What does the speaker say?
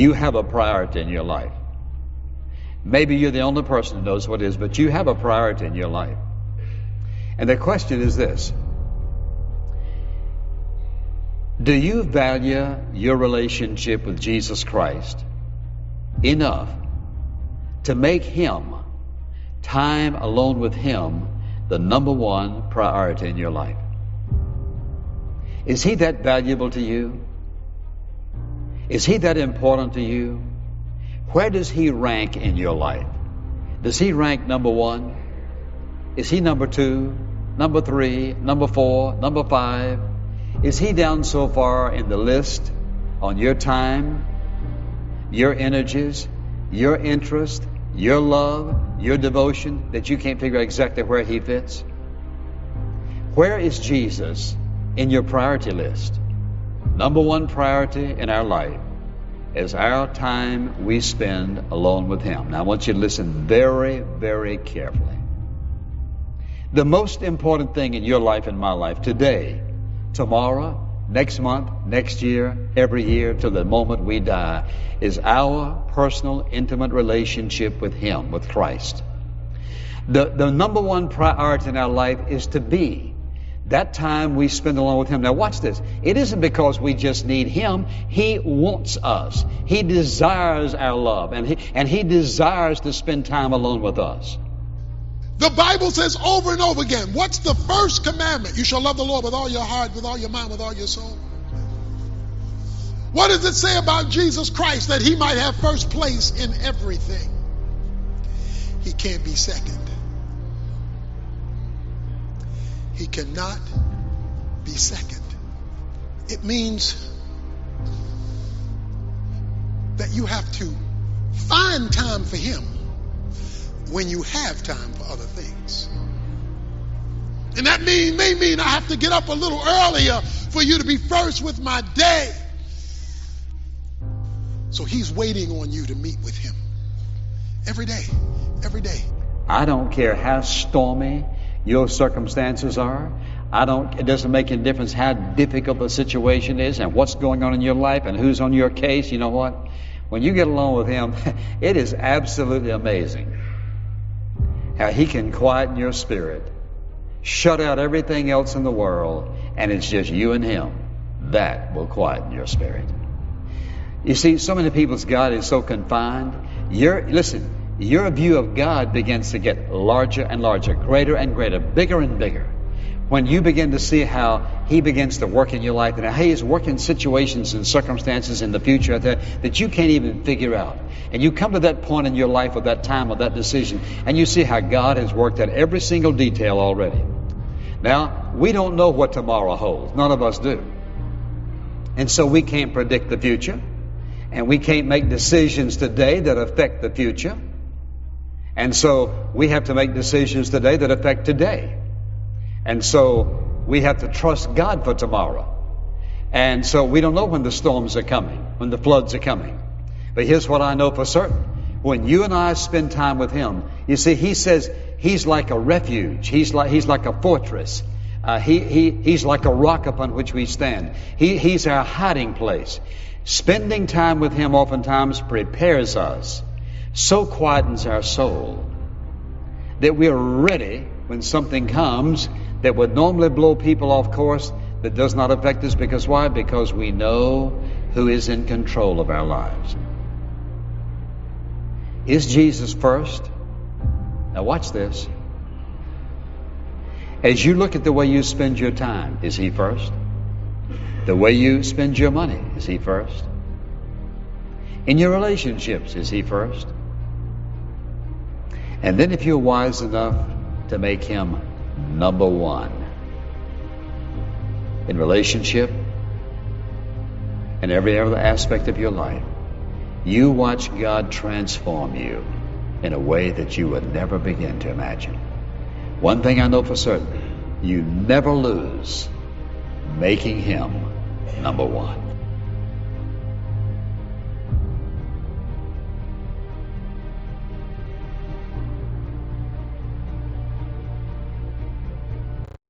you have a priority in your life. Maybe you're the only person who knows what it is, but you have a priority in your life. And the question is this: do you value your relationship with Jesus Christ enough to make Him, time alone with Him, the number one priority in your life? Is He that valuable to you? Is He that important to you? Where does He rank in your life? Does He rank number one? Is He number two, number three, number four, number five? Is He down so far in the list on your time, your energies, your interest, your love, your devotion, that you can't figure out exactly where He fits? Where is Jesus in your priority list? Number one priority in our life is our time we spend alone with Him. Now I want you to listen very, very carefully. The most important thing in your life and my life today, tomorrow, next month, next year, every year, till the moment we die, is our personal, intimate relationship with Him, with Christ. The number one priority in our life is to be that time we spend alone with Him. Now watch this. It isn't because we just need Him. He wants us. He desires our love, and He desires to spend time alone with us. The Bible says over and over again, what's the first commandment? You shall love the Lord with all your heart, with all your mind, with all your soul. What does it say about Jesus Christ? That He might have first place in everything. He can't be second. He cannot be second. It means that you have to find time for Him when you have time for other things. And that may mean I have to get up a little earlier for you to be first with my day. So He's waiting on you to meet with Him every day, every day. I don't care how stormy your circumstances are. It doesn't make any difference how difficult the situation is and what's going on in your life and who's on your case. You know what? When you get along with Him, it is absolutely amazing how He can quieten your spirit, shut out everything else in the world, and it's just you and Him. That will quieten your spirit. You see, so many people's God is so confined. Your view of God begins to get larger and larger, greater and greater, bigger and bigger. When you begin to see how He begins to work in your life and how He is working situations and circumstances in the future that you can't even figure out. And you come to that point in your life or that time or that decision, and you see how God has worked out every single detail already. Now, we don't know what tomorrow holds. None of us do. And so we can't predict the future. And we can't make decisions today that affect the future. And so we have to make decisions today that affect today. And so we have to trust God for tomorrow. And so we don't know when the storms are coming, when the floods are coming. But here's what I know for certain. When you and I spend time with Him, you see, He says He's like a refuge. He's like a fortress. He's like a rock upon which we stand. He's our hiding place. Spending time with Him oftentimes prepares us, so quietens our soul, that we're ready when something comes that would normally blow people off course, that does not affect us. Because why? Because we know who is in control of our lives. Is Jesus first? Now watch this. As you look at the way you spend your time, is He first? The way you spend your money, is He first? In your relationships, is He first? And then if you're wise enough to make Him number one in relationship and every other aspect of your life, you watch God transform you in a way that you would never begin to imagine. One thing I know for certain, you never lose making Him number one.